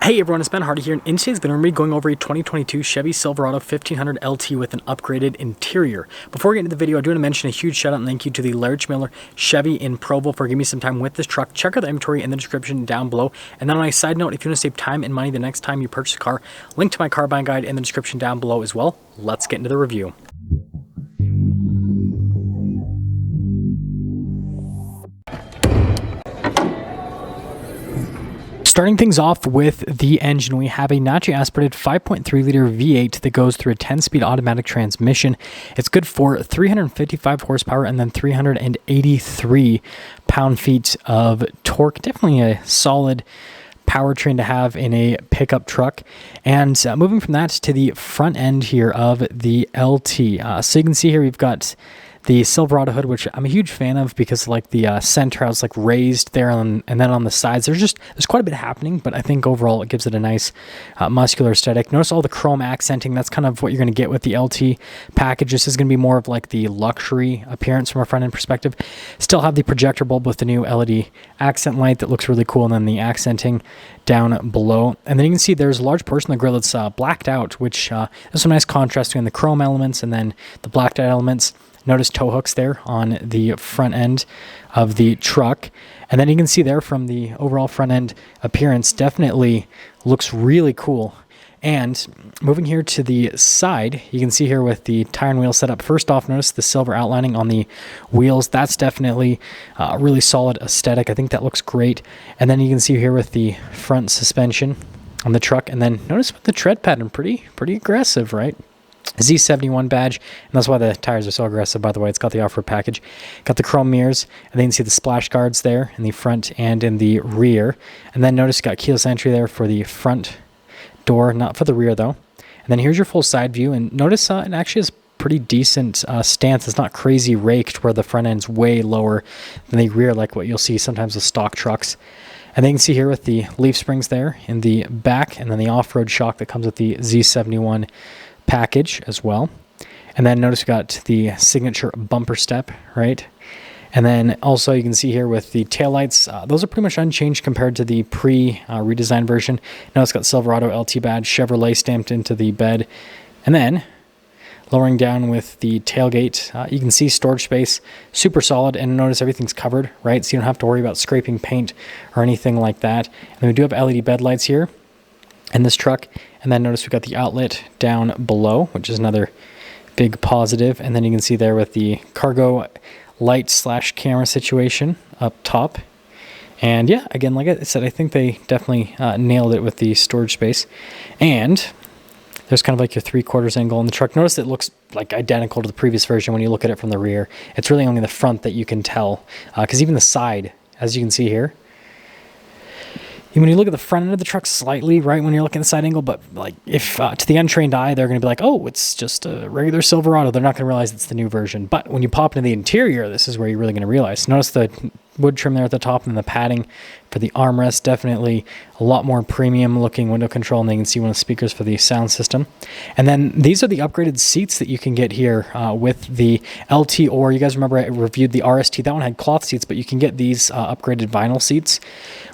Hey everyone, it's Ben Hardy here, and in today's video, we're going to be going over a 2022 Chevy Silverado 1500 LT with an upgraded interior. Before we get into the video, I do want to mention a huge shout out and thank you to the Larry Miller Chevy in Provo for giving me some time with this truck. Check out the inventory in the description down below. And then on a side note, if you want to save time and money the next time you purchase a car, link to my car buying guide in the description down below as well. Let's get into the review. Starting things off with the engine, we have a naturally aspirated 5.3 liter V8 that goes through a 10-speed automatic transmission. It's good for 355 horsepower and then 383 pound-feet of torque. Definitely a solid powertrain to have in a pickup truck. And moving from that to the front end here of the LT. So you can see here we've got the Silverado hood, which I'm a huge fan of because like the center is like raised there, and then on the sides there's quite a bit happening, but I think overall it gives it a nice muscular aesthetic. Notice all the chrome accenting. That's kind of what you're going to get with the LT package. This is going to be more of like the luxury appearance from a front end perspective. Still have the projector bulb with the new LED accent light that looks really cool, and then the accenting down below. And then you can see there's a large portion of the grille that's blacked out, which there's some nice contrast between the chrome elements and then the blacked out elements. Notice tow hooks there on the front end of the truck. And then you can see there from the overall front end appearance, definitely looks really cool. And moving here to the side, you can see here with the tire and wheel setup. First off, notice the silver outlining on the wheels. That's definitely a really solid aesthetic. I think that looks great. And then you can see here with the front suspension on the truck. And then notice with the tread pattern, pretty aggressive, right? Z71 badge, and that's why the tires are so aggressive, by the way. It's got the off-road package, got the chrome mirrors, and then you can see the splash guards there in the front and in the rear. And then notice you got keyless entry there for the front door, not for the rear though. And then here's your full side view, and notice it actually has pretty decent stance. It's not crazy raked where the front end's way lower than the rear, like what you'll see sometimes with stock trucks. And then you can see here with the leaf springs there in the back, and then the off-road shock that comes with the Z71 package as well. And then notice we got the signature bumper step, right? And then also you can see here with the taillights, those are pretty much unchanged compared to the redesigned version. Now it's got Silverado LT badge, Chevrolet stamped into the bed. And then lowering down with the tailgate, you can see storage space, super solid, and notice everything's covered, right? So you don't have to worry about scraping paint or anything like that. And we do have LED bed lights here in this truck. And then notice we've got the outlet down below, which is another big positive. And then you can see there with the cargo light / camera situation up top. And yeah, again, like I said, I think they definitely nailed it with the storage space. And there's kind of like your 3/4 angle in the truck. Notice it looks like identical to the previous version when you look at it from the rear. It's really only the front that you can tell, because even the side, as you can see here, when you look at the front end of the truck slightly, right, when you're looking at the side angle, but like if to the untrained eye, they're going to be like, oh, it's just a regular Silverado. They're not going to realize it's the new version. But when you pop into the interior, this is where you're really going to realize. Notice the wood trim there at the top and the padding for the armrest. Definitely a lot more premium looking window control, and then you can see one of the speakers for the sound system. And then these are the upgraded seats that you can get here with the LT, or you guys remember I reviewed the RST. That one had cloth seats, but you can get these upgraded vinyl seats,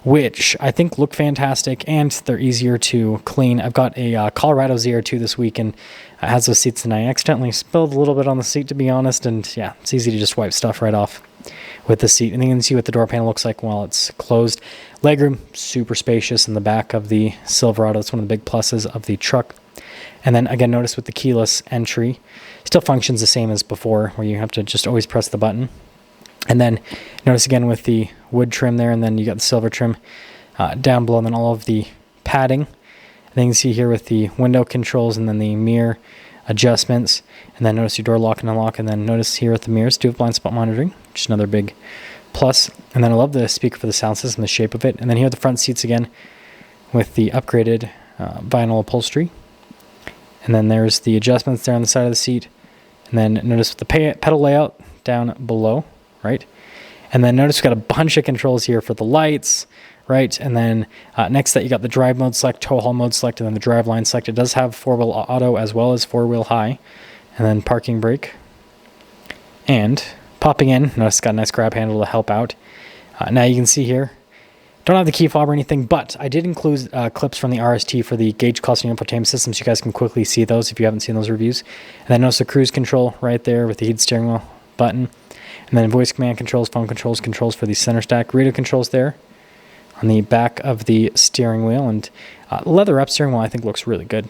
which I think look fantastic, and they're easier to clean. I've got a Colorado ZR2 this week, and it has those seats, and I accidentally spilled a little bit on the seat, to be honest, and yeah, it's easy to just wipe stuff right off with the seat. And then you can see what the door panel looks like while it's closed. Legroom, super spacious in the back of the Silverado. It's one of the big pluses of the truck. And then again, notice with the keyless entry, still functions the same as before, where you have to just always press the button. And then notice again with the wood trim there, and then you got the silver trim down below, and then all of the padding. And then you can see here with the window controls and then the mirror adjustments. And then notice your door lock and unlock. And then notice here with the mirrors, do have blind spot monitoring, which is another big plus. And then I love the speaker for the sound system, the shape of it. And then here are the front seats again with the upgraded vinyl upholstery. And then there's the adjustments there on the side of the seat. And then notice the pedal layout down below, right? And then notice we've got a bunch of controls here for the lights, right? And then next to that, you got the drive mode select, tow haul mode select, and then the drive line select. It does have 4-wheel auto as well as 4-wheel high, and then parking brake. And popping in, notice it's got a nice grab handle to help out. Now you can see here Don't have the key fob or anything, but I did include clips from the RST for the gauge cluster and infotainment system, so you guys can quickly see those if you haven't seen those reviews. And then notice the cruise control right there with the heated steering wheel button. And then voice command controls, phone controls, controls for the center stack, radio controls there on the back of the steering wheel, and leather up steering wheel I think looks really good.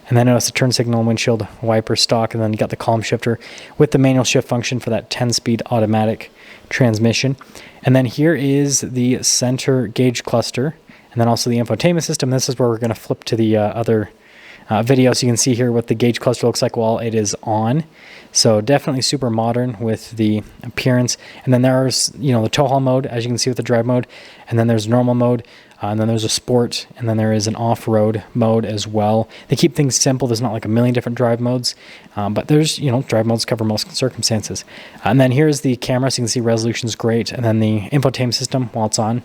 And then notice the turn signal, windshield wiper stock, and then you got the column shifter with the manual shift function for that 10-speed automatic transmission. And then here is the center gauge cluster, and then also the infotainment system. This is where we're going to flip to the other video, so you can see here what the gauge cluster looks like while it is on. So definitely super modern with the appearance. And then there's, the tow haul mode, as you can see with the drive mode, and then there's normal mode, and then there's a sport, and then there is an off-road mode as well. They keep things simple. There's not like a million different drive modes, but there's, drive modes cover most circumstances. And then here's the camera, so you can see resolution is great, and then the infotainment system while it's on.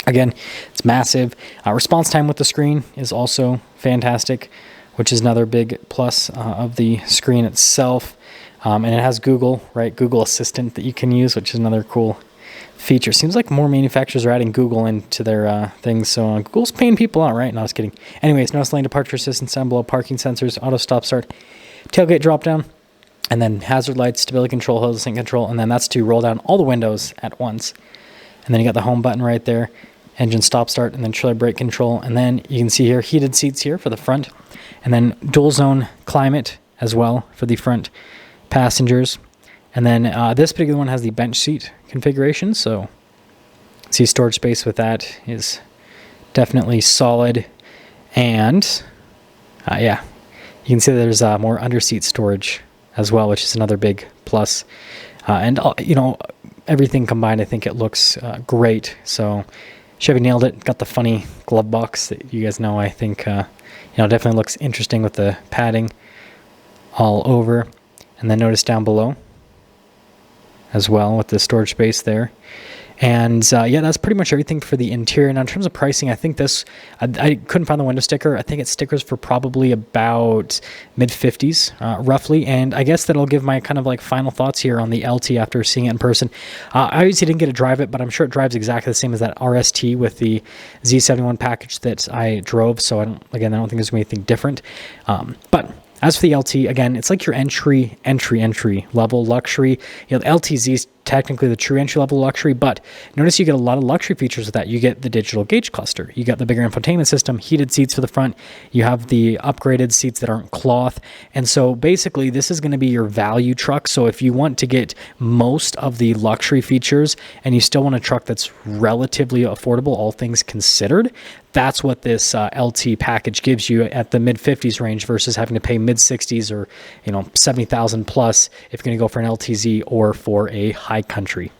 Again, it's massive. Response time with the screen is also fantastic, which is another big plus of the screen itself. And it has Google, right? Google Assistant that you can use, which is another cool feature. Seems like more manufacturers are adding Google into their things, so Google's paying people out, right? No, I was kidding. Anyways, notice lane departure assistance down below, parking sensors, auto stop start, tailgate drop down, and then hazard lights, stability control, hill descent control, and then that's to roll down all the windows at once. And then you got the home button right there, engine stop start, and then trailer brake control. And then you can see here heated seats here for the front, and then dual zone climate as well for the front passengers. And then this particular one has the bench seat configuration, so see storage space with that is definitely solid. And yeah, you can see there's more under seat storage as well, which is another big plus. And everything combined, I think it looks great. So Chevy nailed it. Got the funny glove box that you guys know. I think definitely looks interesting with the padding all over. And then notice down below as well with the storage space there. And yeah, that's pretty much everything for the interior. Now in terms of pricing, I think this, I couldn't find the window sticker. I think it stickers for probably about mid-50s roughly. And I guess that'll give my kind of like final thoughts here on the LT after seeing it in person. I obviously didn't get to drive it, but I'm sure it drives exactly the same as that RST with the Z71 package that I drove. So I don't think there's going to be anything different. But as for the LT, again, it's like your entry level luxury. The LTZ is technically the true entry level luxury, but notice you get a lot of luxury features with that. You get the digital gauge cluster, you got the bigger infotainment system, heated seats for the front, you have the upgraded seats that aren't cloth, and so basically this is going to be your value truck. So if you want to get most of the luxury features and you still want a truck that's relatively affordable, all things considered, that's what this LT package gives you at the mid-50s range versus having to pay mid-60s or 70,000 plus if you're going to go for an LTZ or for a high country.